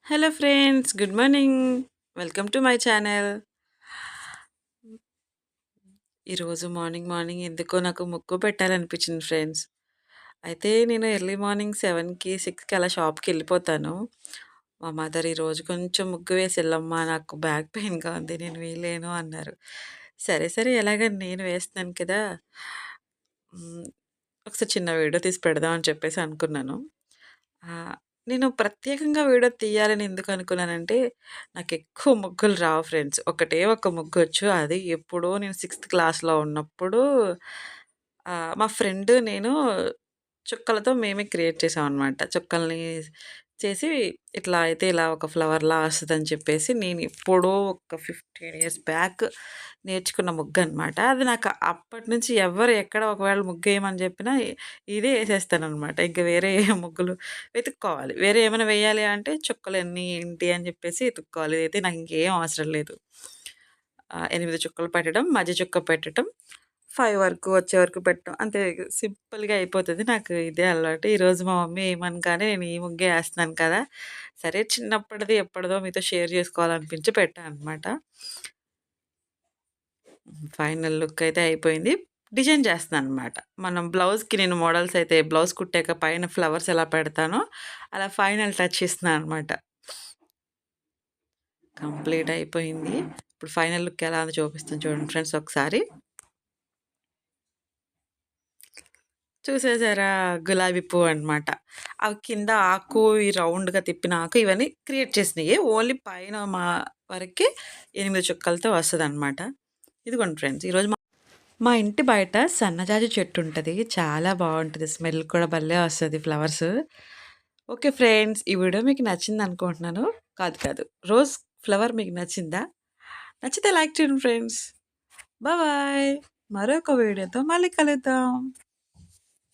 Hello friends, good morning. Welcome to my channel. ఈరోజు morning morning ఎందుకో నాకు ముగ్గు పెట్టాలనిపించింది ఫ్రెండ్స్. అయితే నేను ఎర్లీ మార్నింగ్ 7కి 6కి అలా షాప్కి వెళ్ళిపోతాను. మా మదర్ ఈరోజు కొంచెం ముగ్గు వేసి వెళ్ళమ్మా, నాకు బ్యాక్ పెయిన్గా ఉంది, నేను వేయలేను అన్నారు. సరే సరే ఎలాగని నేను వేస్తున్నాను కదా, మ్, ఒకసారి చిన్న వీడియో తీసి పెడదాం అని చెప్పేసి అనుకున్నాను. ఆ! నేను ప్రత్యేకంగా వీడియో తీయాలని ఎందుకు అనుకున్నానంటే, నాకెక్కువ ముగ్గులు రావు ఫ్రెండ్స్. ఒకటే ఒక ముగ్గొచ్చు. అది ఎప్పుడో నేను సిక్స్త్ క్లాస్‌లో ఉన్నప్పుడు మా ఫ్రెండ్ నేను చుక్కలతో మేమే క్రియేట్ చేసామనమాట. చుక్కల్ని చేసి ఇట్లా అయితే ఇలా ఒక ఫ్లవర్‌లా వస్తదని చెప్పేసి నేను ఎప్పుడో ఒక 15 ఇయర్స్ బ్యాక్ నేర్చుకున్న ముగ్గనమాట. అది నాకు అప్పటినుంచి ఎవ్వరు ఎక్కడ ఒకవేళ ముగ్గేయమని చెప్పినా ఇదే ఏసేస్తాననమాట. ఇంక వేరే ఏ ముగ్గులు వెతుక్కోవాలి. వేరే ఏమైనా వేయాలి అంటే చుక్కలెన్ని, ఏంటి అని జెప్పేసి ఎతుక్కోవాలి. ఇదైతే నాకింకేం అవసరం లేదు. 8 చుక్కలు పెట్టడం, మధ్య చుక్క పెట్టటం, 5 వరకు వచ్చే వరకు పెట్టడం. అంతే సింపుల్‌గా అయిపోతది. నాకు ఇదే అలవాటు. ఈరోజు మా మమ్మీ ఏయమనగానే నేను ఈ ముగ్గే ఏస్తున్నాను కదా, సరే చిన్నప్పటిది ఎప్పటిదో మీతో షేర్ చేసుకోవాలనిపించి పెట్టా అనమాట. ఫైనల్ లుక్ అయితే అయిపోయింది. డిజైన్ చేస్తున్నాననమాట. మనం బ్లౌజ్‌కి నేను మోడల్స్ అయితే బ్లౌజ్ కుట్టాక పైన ఫ్లవర్స్ ఎలా పెడతానో, అలా ఫైనల్ టచ్ ఇస్తున్నాననమాట. కంప్లీట్ అయిపోయింది. ఇప్పుడు ఫైనల్ లుక్ ఎలా ఉందో చూపిస్తాను చూడండి ఫ్రెండ్స్ ఒకసారి. చూసేసారా? గులాబీ పువ్వనమాట. అవి కింద ఆకు, ఈ రౌండ్‌గా తిప్పిన ఆకు ఇవన్నీ క్రియేట్ చేసినయే. ఓన్లీ పైన వరకే 8 చుక్కలతో వస్తదనమాట. ఇదిగోండి ఫ్రెండ్స్, ఈరోజు మా ఇంటి బయట సన్నజాజి చెట్టు ఉంటది. చాలా బావుంటది. స్మెల్ కూడా భలే వస్తది ఫ్లవర్స్. ఓకే ఫ్రెండ్స్, ఈ వీడియో మీకు నచ్చిందనుకుంటున్నాను. కాదు కాదు. రోజ్ ఫ్లవర్ మీకు నచ్చిందా? నచ్చితే లైక్ చేయండి ఫ్రెండ్స్. బాయ్. మరొక వీడియోతో మళ్ళీ కలుద్దాం.